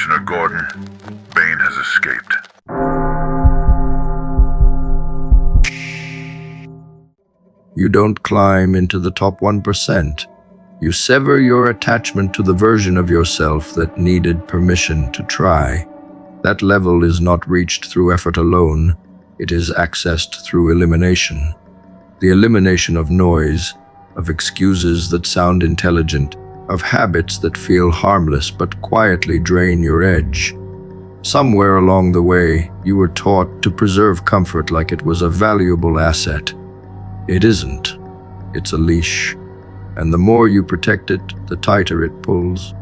Commissioner Gordon, Bane has escaped. You don't climb into the top 1%. You sever your attachment to the version of yourself that needed permission to try. That level is not reached through effort alone. It is accessed through elimination. The elimination of noise, of excuses that sound intelligent, of habits that feel harmless but quietly drain your edge. Somewhere along the way, you were taught to preserve comfort like it was a valuable asset. It isn't. It's a leash. And the more you protect it, the tighter it pulls.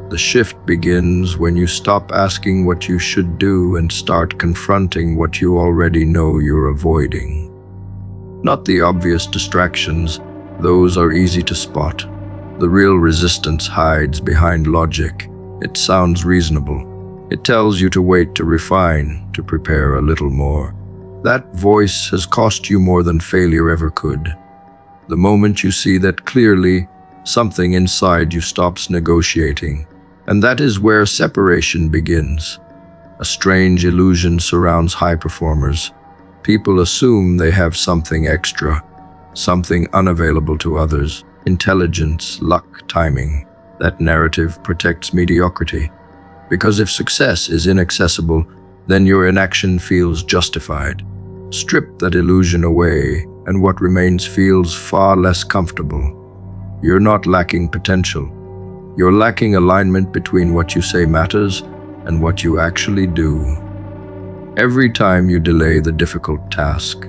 The shift begins when you stop asking what you should do and start confronting what you already know you're avoiding. Not the obvious distractions, those are easy to spot. The real resistance hides behind logic. It sounds reasonable. It tells you to wait, to refine, to prepare a little more. That voice has cost you more than failure ever could. The moment you see that clearly, something inside you stops negotiating. And that is where separation begins. A strange illusion surrounds high performers. People assume they have something extra, something unavailable to others. Intelligence, luck, timing. That narrative protects mediocrity. Because if success is inaccessible, then your inaction feels justified. Strip that illusion away, and what remains feels far less comfortable. You're not lacking potential. You're lacking alignment between what you say matters and what you actually do. Every time you delay the difficult task,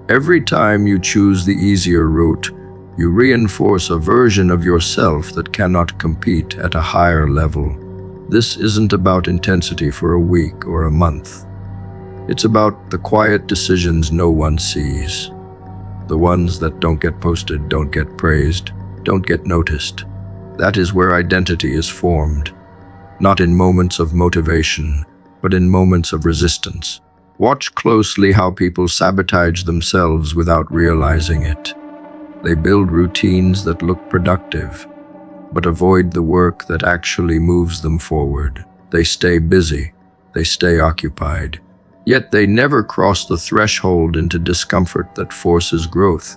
every time you choose the easier route, you reinforce a version of yourself that cannot compete at a higher level. This isn't about intensity for a week or a month. It's about the quiet decisions no one sees. The ones that don't get posted, don't get praised, don't get noticed. That is where identity is formed. Not in moments of motivation, but in moments of resistance. Watch closely how people sabotage themselves without realizing it. They build routines that look productive, but avoid the work that actually moves them forward. They stay busy, they stay occupied, yet they never cross the threshold into discomfort that forces growth.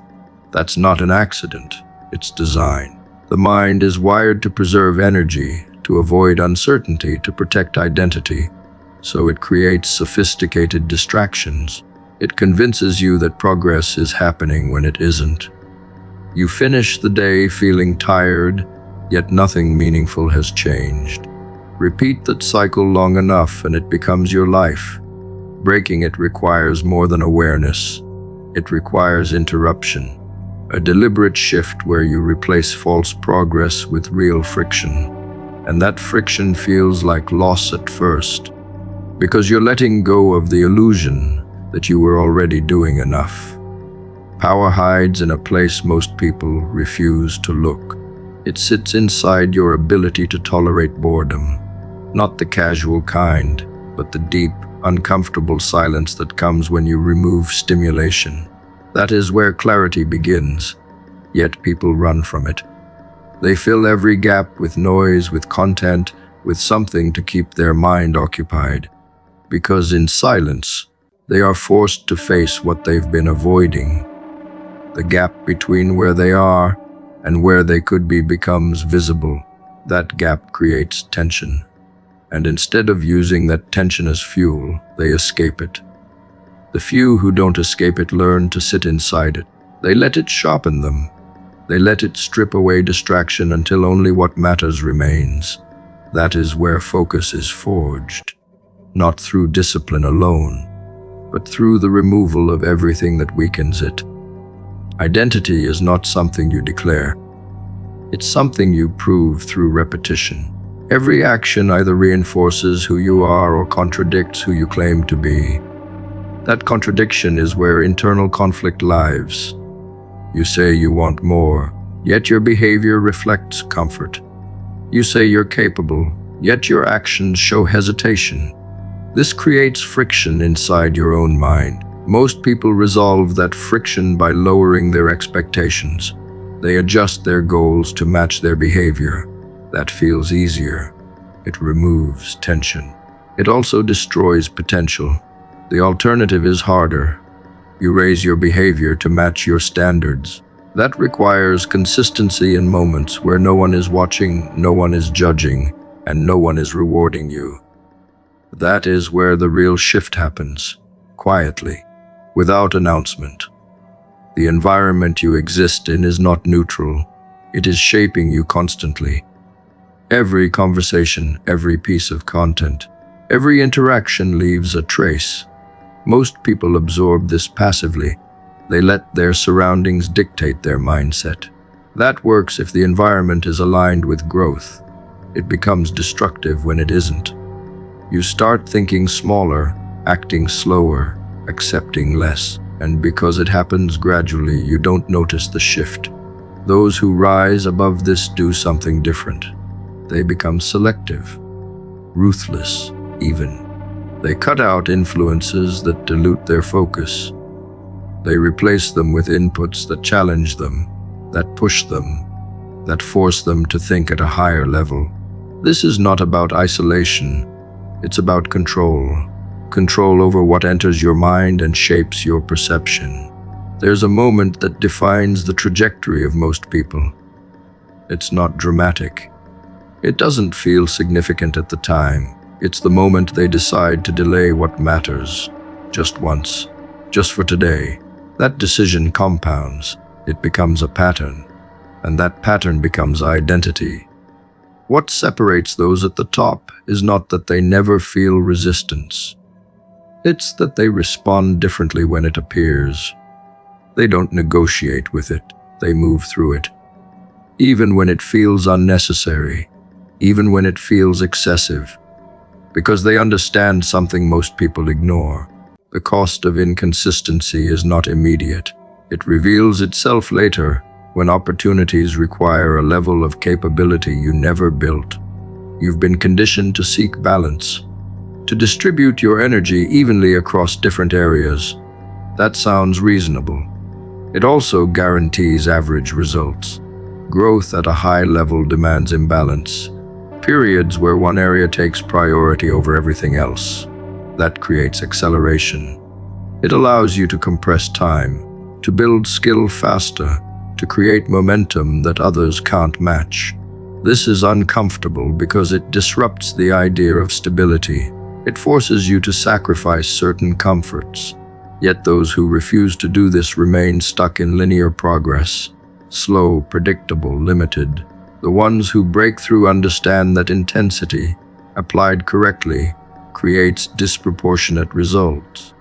That's not an accident, it's design. The mind is wired to preserve energy, to avoid uncertainty, to protect identity. So it creates sophisticated distractions. It convinces you that progress is happening when it isn't. You finish the day feeling tired, yet nothing meaningful has changed. Repeat that cycle long enough and it becomes your life. Breaking it requires more than awareness. It requires interruption. A deliberate shift where you replace false progress with real friction. And that friction feels like loss at first, because you're letting go of the illusion that you were already doing enough. Power hides in a place most people refuse to look. It sits inside your ability to tolerate boredom, not the casual kind, but the deep, uncomfortable silence that comes when you remove stimulation. That is where clarity begins, yet people run from it. They fill every gap with noise, with content, with something to keep their mind occupied. Because in silence, they are forced to face what they've been avoiding. The gap between where they are and where they could be becomes visible. That gap creates tension. And instead of using that tension as fuel, they escape it. The few who don't escape it learn to sit inside it. They let it sharpen them. They let it strip away distraction until only what matters remains. That is where focus is forged, not through discipline alone, but through the removal of everything that weakens it. Identity is not something you declare. It's something you prove through repetition. Every action either reinforces who you are or contradicts who you claim to be. That contradiction is where internal conflict lives. You say you want more, yet your behavior reflects comfort. You say you're capable, yet your actions show hesitation. This creates friction inside your own mind. Most people resolve that friction by lowering their expectations. They adjust their goals to match their behavior. That feels easier. It removes tension. It also destroys potential. The alternative is harder. You raise your behavior to match your standards. That requires consistency in moments where no one is watching, no one is judging, and no one is rewarding you. That is where the real shift happens, quietly, without announcement. The environment you exist in is not neutral. It is shaping you constantly. Every conversation, every piece of content, every interaction leaves a trace. Most people absorb this passively. They let their surroundings dictate their mindset. That works if the environment is aligned with growth. It becomes destructive when it isn't. You start thinking smaller, acting slower, accepting less, and because it happens gradually, you don't notice the shift. Those who rise above this do something different. They become selective, ruthless, even. They cut out influences that dilute their focus. They replace them with inputs that challenge them, that push them, that force them to think at a higher level. This is not about isolation. It's about control. Control over what enters your mind and shapes your perception. There's a moment that defines the trajectory of most people. It's not dramatic. It doesn't feel significant at the time. It's the moment they decide to delay what matters. Just once. Just for today. That decision compounds. It becomes a pattern. And that pattern becomes identity. What separates those at the top is not that they never feel resistance. It's that they respond differently when it appears. They don't negotiate with it. They move through it. Even when it feels unnecessary. Even when it feels excessive. Because they understand something most people ignore. The cost of inconsistency is not immediate. It reveals itself later, when opportunities require a level of capability you never built. You've been conditioned to seek balance, to distribute your energy evenly across different areas. That sounds reasonable. It also guarantees average results. Growth at a high level demands imbalance. Periods where one area takes priority over everything else. That creates acceleration. It allows you to compress time, to build skill faster, to create momentum that others can't match. This is uncomfortable because it disrupts the idea of stability. It forces you to sacrifice certain comforts. Yet those who refuse to do this remain stuck in linear progress. Slow, predictable, limited. The ones who break through understand that intensity, applied correctly, creates disproportionate results.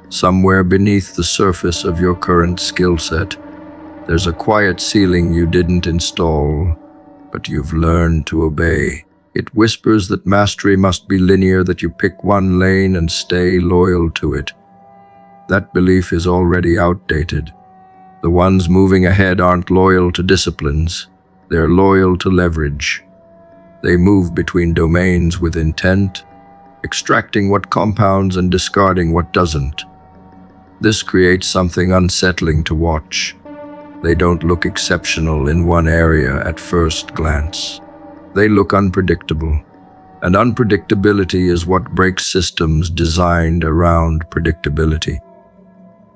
Somewhere beneath the surface of your current skill set, there's a quiet ceiling you didn't install, but you've learned to obey. It whispers that mastery must be linear, that you pick one lane and stay loyal to it. That belief is already outdated. The ones moving ahead aren't loyal to disciplines. They're loyal to leverage. They move between domains with intent, extracting what compounds and discarding what doesn't. This creates something unsettling to watch. They don't look exceptional in one area at first glance. They look unpredictable. And unpredictability is what breaks systems designed around predictability.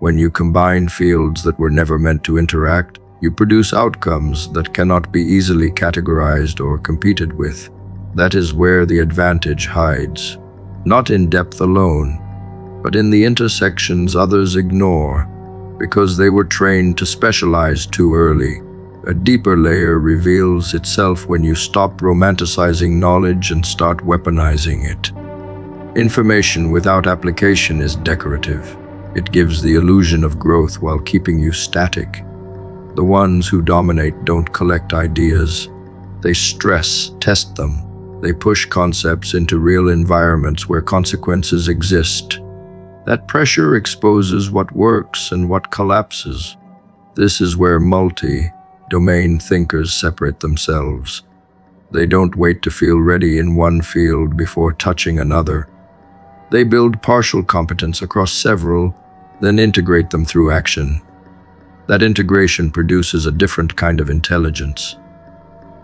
When you combine fields that were never meant to interact, you produce outcomes that cannot be easily categorized or competed with. That is where the advantage hides. Not in depth alone, but in the intersections others ignore, because they were trained to specialize too early. A deeper layer reveals itself when you stop romanticizing knowledge and start weaponizing it. Information without application is decorative. It gives the illusion of growth while keeping you static. The ones who dominate don't collect ideas. They stress, test them. They push concepts into real environments where consequences exist. That pressure exposes what works and what collapses. This is where multi-domain thinkers separate themselves. They don't wait to feel ready in one field before touching another. They build partial competence across several, then integrate them through action. That integration produces a different kind of intelligence.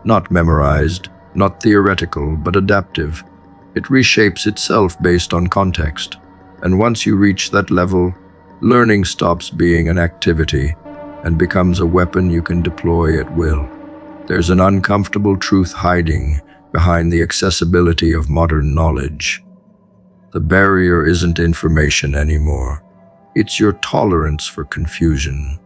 Not memorized, not theoretical but adaptive. It reshapes itself based on context. And once you reach that level, learning stops being an activity and becomes a weapon you can deploy at will. There's an uncomfortable truth hiding behind the accessibility of modern knowledge. The barrier isn't information anymore. It's your tolerance for confusion.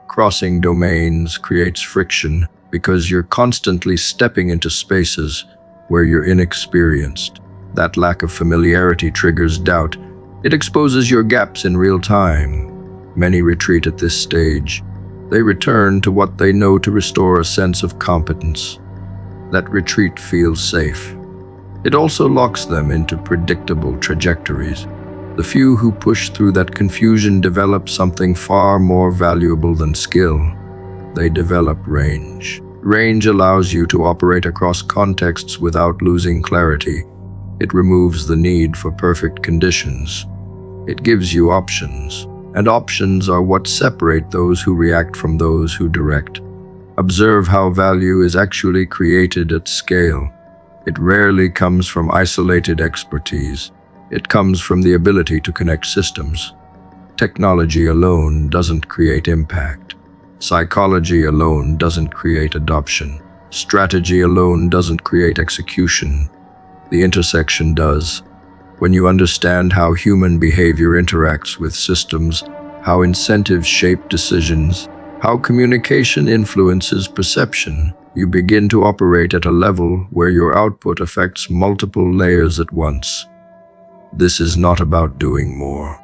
Crossing domains creates friction because you're constantly stepping into spaces where you're inexperienced. That lack of familiarity triggers doubt. It exposes your gaps in real time. Many retreat at this stage. They return to what they know to restore a sense of competence. That retreat feels safe. It also locks them into predictable trajectories. The few who push through that confusion develop something far more valuable than skill. They develop range. Range allows you to operate across contexts without losing clarity. It removes the need for perfect conditions. It gives you options, and options are what separate those who react from those who direct. Observe how value is actually created at scale. It rarely comes from isolated expertise. It comes from the ability to connect systems. Technology alone doesn't create impact. Psychology alone doesn't create adoption. Strategy alone doesn't create execution. The intersection does. When you understand how human behavior interacts with systems, how incentives shape decisions, how communication influences perception, you begin to operate at a level where your output affects multiple layers at once. This is not about doing more.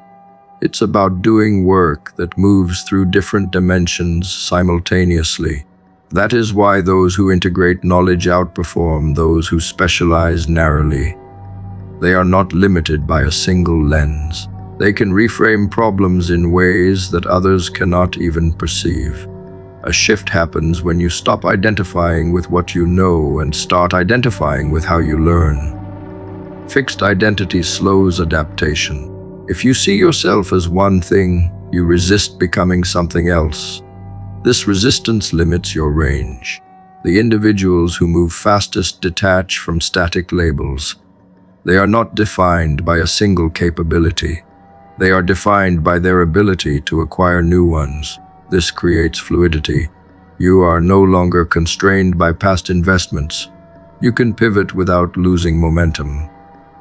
It's about doing work that moves through different dimensions simultaneously. That is why those who integrate knowledge outperform those who specialize narrowly. They are not limited by a single lens. They can reframe problems in ways that others cannot even perceive. A shift happens when you stop identifying with what you know and start identifying with how you learn. Fixed identity slows adaptation. If you see yourself as one thing, you resist becoming something else. This resistance limits your range. The individuals who move fastest detach from static labels. They are not defined by a single capability. They are defined by their ability to acquire new ones. This creates fluidity. You are no longer constrained by past investments. You can pivot without losing momentum.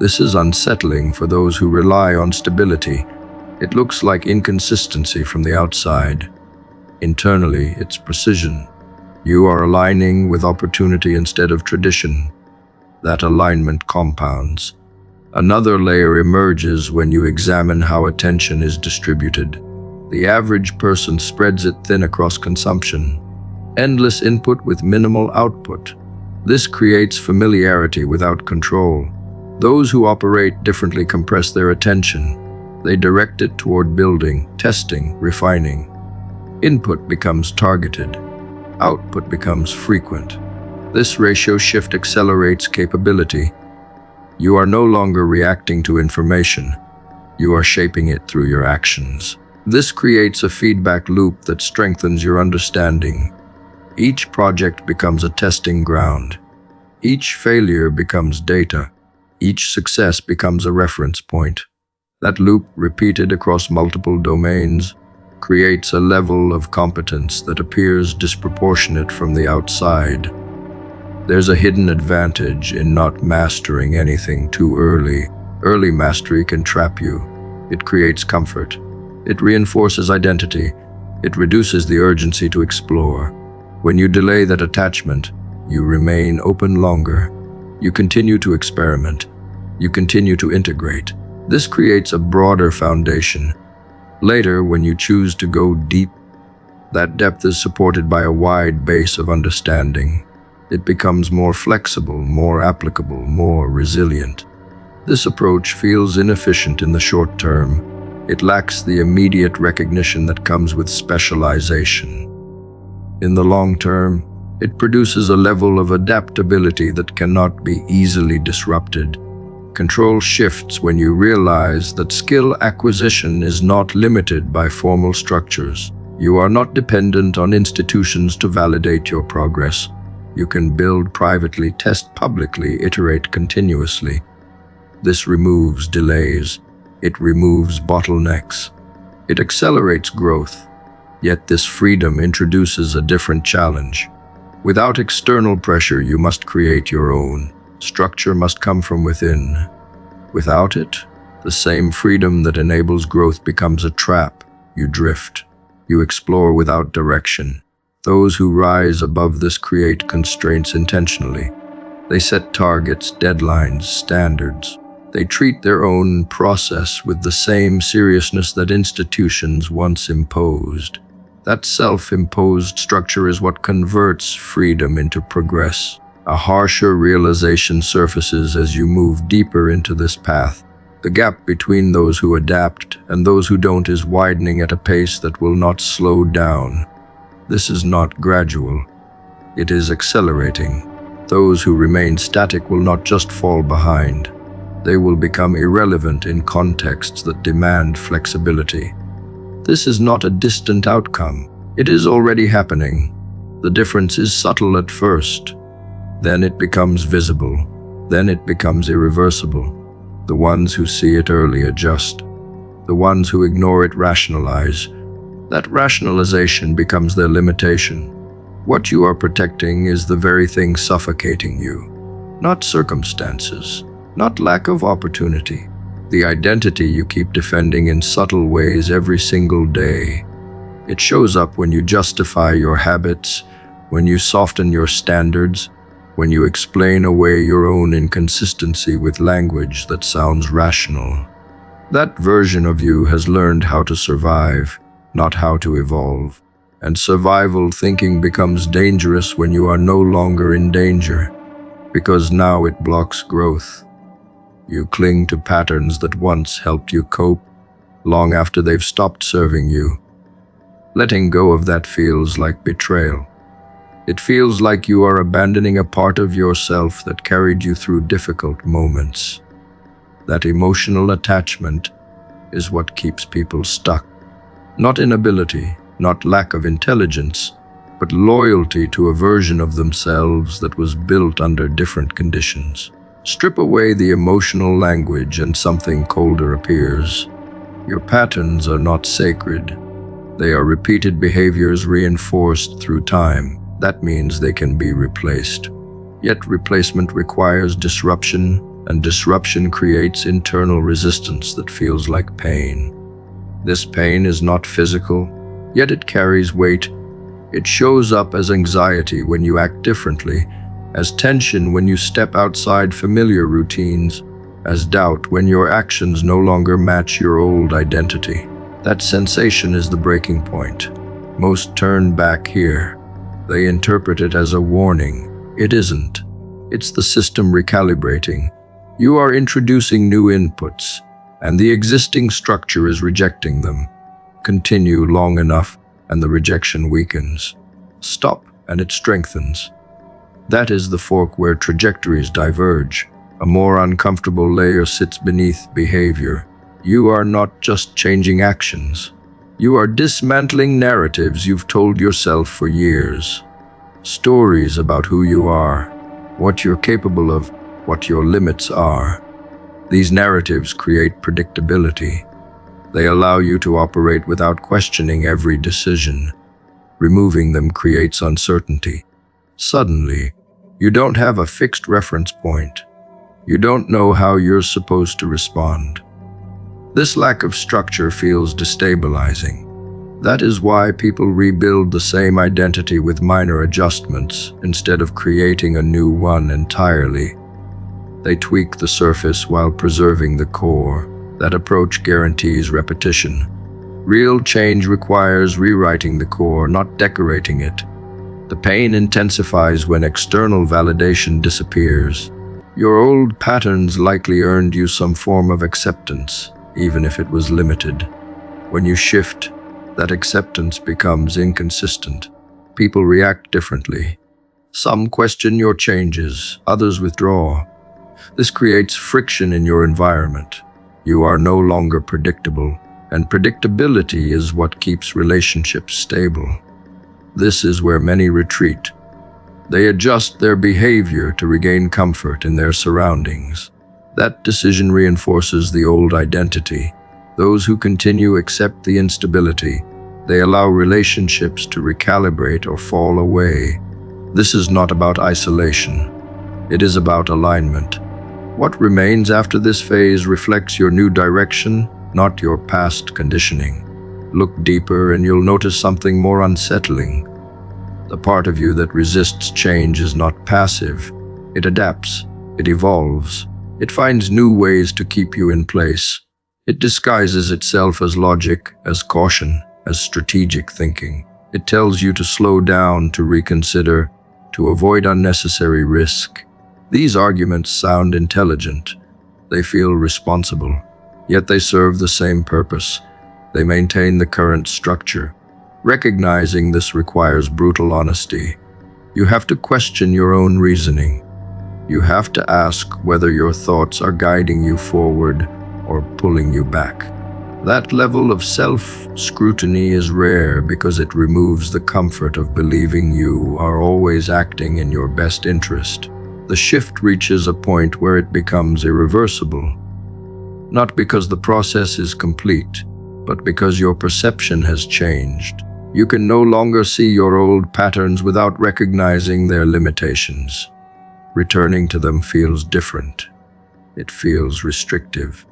This is unsettling for those who rely on stability. It looks like inconsistency from the outside. Internally, it's precision. You are aligning with opportunity instead of tradition. That alignment compounds. Another layer emerges when you examine how attention is distributed. The average person spreads it thin across consumption. Endless input with minimal output. This creates familiarity without control. Those who operate differently compress their attention. They direct it toward building, testing, refining. Input becomes targeted. Output becomes frequent. This ratio shift accelerates capability. You are no longer reacting to information. You are shaping it through your actions. This creates a feedback loop that strengthens your understanding. Each project becomes a testing ground. Each failure becomes data. Each success becomes a reference point. That loop, repeated across multiple domains, creates a level of competence that appears disproportionate from the outside. There's a hidden advantage in not mastering anything too early. Early mastery can trap you. It creates comfort. It reinforces identity. It reduces the urgency to explore. When you delay that attachment, you remain open longer. You continue to experiment. You continue to integrate. This creates a broader foundation. Later, when you choose to go deep, that depth is supported by a wide base of understanding. It becomes more flexible, more applicable, more resilient. This approach feels inefficient in the short term. It lacks the immediate recognition that comes with specialization. In the long term, it produces a level of adaptability that cannot be easily disrupted. Control shifts when you realize that skill acquisition is not limited by formal structures. You are not dependent on institutions to validate your progress. You can build privately, test publicly, iterate continuously. This removes delays. It removes bottlenecks. It accelerates growth. Yet this freedom introduces a different challenge. Without external pressure, you must create your own. Structure must come from within. Without it, the same freedom that enables growth becomes a trap. You drift. You explore without direction. Those who rise above this create constraints intentionally. They set targets, deadlines, standards. They treat their own process with the same seriousness that institutions once imposed. That self-imposed structure is what converts freedom into progress. A harsher realization surfaces as you move deeper into this path. The gap between those who adapt and those who don't is widening at a pace that will not slow down. This is not gradual. It is accelerating. Those who remain static will not just fall behind. They will become irrelevant in contexts that demand flexibility. This is not a distant outcome. It is already happening. The difference is subtle at first. Then it becomes visible. Then it becomes irreversible. The ones who see it early adjust. The ones who ignore it rationalize. That rationalization becomes their limitation. What you are protecting is the very thing suffocating you. Not circumstances, not lack of opportunity. The identity you keep defending in subtle ways every single day. It shows up when you justify your habits, when you soften your standards, when you explain away your own inconsistency with language that sounds rational. That version of you has learned how to survive, not how to evolve. And survival thinking becomes dangerous when you are no longer in danger, because now it blocks growth. You cling to patterns that once helped you cope, long after they've stopped serving you. Letting go of that feels like betrayal. It feels like you are abandoning a part of yourself that carried you through difficult moments. That emotional attachment is what keeps people stuck. Not inability, not lack of intelligence, but loyalty to a version of themselves that was built under different conditions. Strip away the emotional language and something colder appears. Your patterns are not sacred. They are repeated behaviors reinforced through time. That means they can be replaced. Yet replacement requires disruption, and disruption creates internal resistance that feels like pain. This pain is not physical, yet it carries weight. It shows up as anxiety when you act differently, as tension when you step outside familiar routines, as doubt when your actions no longer match your old identity. That sensation is the breaking point. Most turn back here. They interpret it as a warning. It isn't. It's the system recalibrating. You are introducing new inputs, and the existing structure is rejecting them. Continue long enough, and the rejection weakens. Stop, and it strengthens. That is the fork where trajectories diverge. A more uncomfortable layer sits beneath behavior. You are not just changing actions. You are dismantling narratives you've told yourself for years. Stories about who you are, what you're capable of, what your limits are. These narratives create predictability. They allow you to operate without questioning every decision. Removing them creates uncertainty. Suddenly, you don't have a fixed reference point. You don't know how you're supposed to respond. This lack of structure feels destabilizing. That is why people rebuild the same identity with minor adjustments instead of creating a new one entirely. They tweak the surface while preserving the core. That approach guarantees repetition. Real change requires rewriting the core, not decorating it. The pain intensifies when external validation disappears. Your old patterns likely earned you some form of acceptance, even if it was limited. When you shift, that acceptance becomes inconsistent. People react differently. Some question your changes, others withdraw. This creates friction in your environment. You are no longer predictable, and predictability is what keeps relationships stable. This is where many retreat. They adjust their behavior to regain comfort in their surroundings. That decision reinforces the old identity. Those who continue accept the instability. They allow relationships to recalibrate or fall away. This is not about isolation. It is about alignment. What remains after this phase reflects your new direction, not your past conditioning. Look deeper and you'll notice something more unsettling. The part of you that resists change is not passive. It adapts. It evolves. It finds new ways to keep you in place. It disguises itself as logic, as caution, as strategic thinking. It tells you to slow down, to reconsider, to avoid unnecessary risk. These arguments sound intelligent. They feel responsible. Yet they serve the same purpose. They maintain the current structure. Recognizing this requires brutal honesty. You have to question your own reasoning. You have to ask whether your thoughts are guiding you forward or pulling you back. That level of self-scrutiny is rare because it removes the comfort of believing you are always acting in your best interest. The shift reaches a point where it becomes irreversible. Not because the process is complete, but because your perception has changed. You can no longer see your old patterns without recognizing their limitations. Returning to them feels different. It feels restrictive.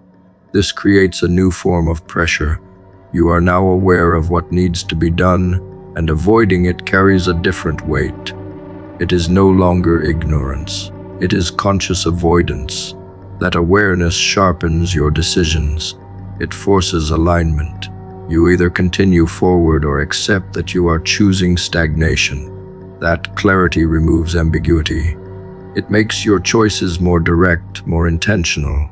This creates a new form of pressure. You are now aware of what needs to be done, and avoiding it carries a different weight. It is no longer ignorance. It is conscious avoidance. That awareness sharpens your decisions. It forces alignment. You either continue forward or accept that you are choosing stagnation. That clarity removes ambiguity. It makes your choices more direct, more intentional.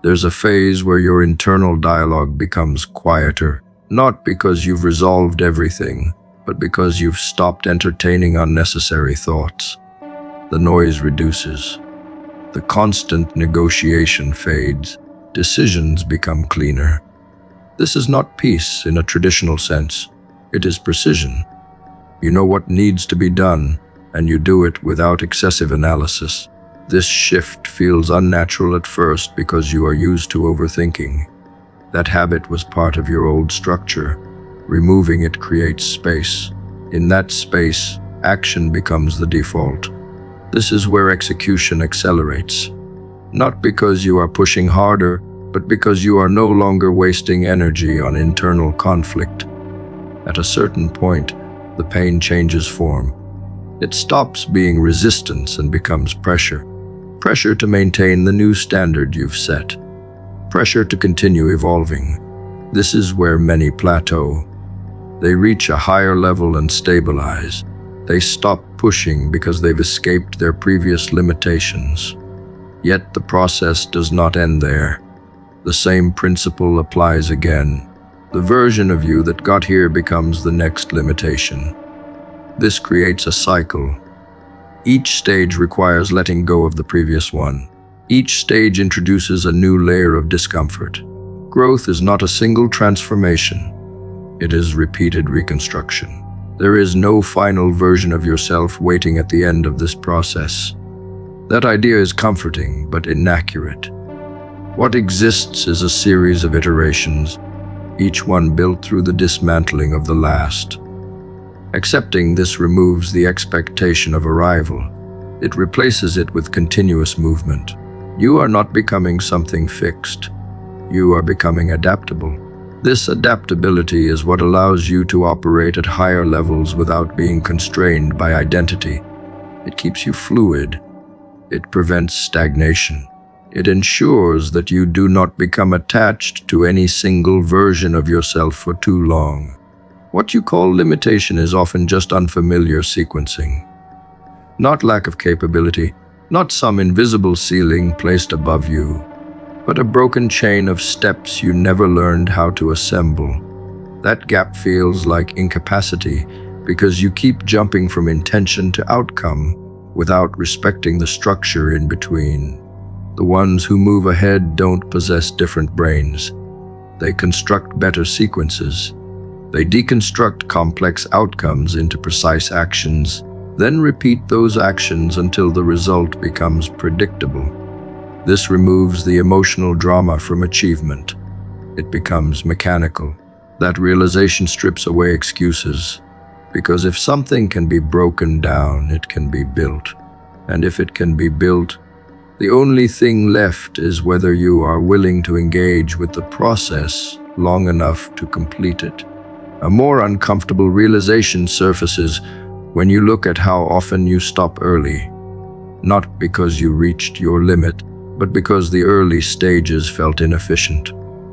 There's a phase where your internal dialogue becomes quieter, not because you've resolved everything, but because you've stopped entertaining unnecessary thoughts. The noise reduces. The constant negotiation fades. Decisions become cleaner. This is not peace in a traditional sense. It is precision. You know what needs to be done, and you do it without excessive analysis. This shift feels unnatural at first because you are used to overthinking. That habit was part of your old structure. Removing it creates space. In that space, action becomes the default. This is where execution accelerates. Not because you are pushing harder, but because you are no longer wasting energy on internal conflict. At a certain point, the pain changes form. It stops being resistance and becomes pressure. Pressure to maintain the new standard you've set. Pressure to continue evolving. This is where many plateau. They reach a higher level and stabilize. They stop pushing because they've escaped their previous limitations. Yet the process does not end there. The same principle applies again. The version of you that got here becomes the next limitation. This creates a cycle. Each stage requires letting go of the previous one. Each stage introduces a new layer of discomfort. Growth is not a single transformation. It is repeated reconstruction. There is no final version of yourself waiting at the end of this process. That idea is comforting, but inaccurate. What exists is a series of iterations, each one built through the dismantling of the last. Accepting this removes the expectation of arrival. It replaces it with continuous movement. You are not becoming something fixed. You are becoming adaptable. This adaptability is what allows you to operate at higher levels without being constrained by identity. It keeps you fluid. It prevents stagnation. It ensures that you do not become attached to any single version of yourself for too long. What you call limitation is often just unfamiliar sequencing. Not lack of capability, not some invisible ceiling placed above you, but a broken chain of steps you never learned how to assemble. That gap feels like incapacity because you keep jumping from intention to outcome without respecting the structure in between. The ones who move ahead don't possess different brains. They construct better sequences. They deconstruct complex outcomes into precise actions. Then repeat those actions until the result becomes predictable. This removes the emotional drama from achievement. It becomes mechanical. That realization strips away excuses, because if something can be broken down, it can be built. And if it can be built, the only thing left is whether you are willing to engage with the process long enough to complete it. A more uncomfortable realization surfaces when you look at how often you stop early, not because you reached your limit, but because the early stages felt inefficient.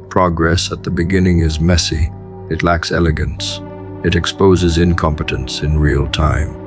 Progress at the beginning is messy. It lacks elegance. It exposes incompetence in real time.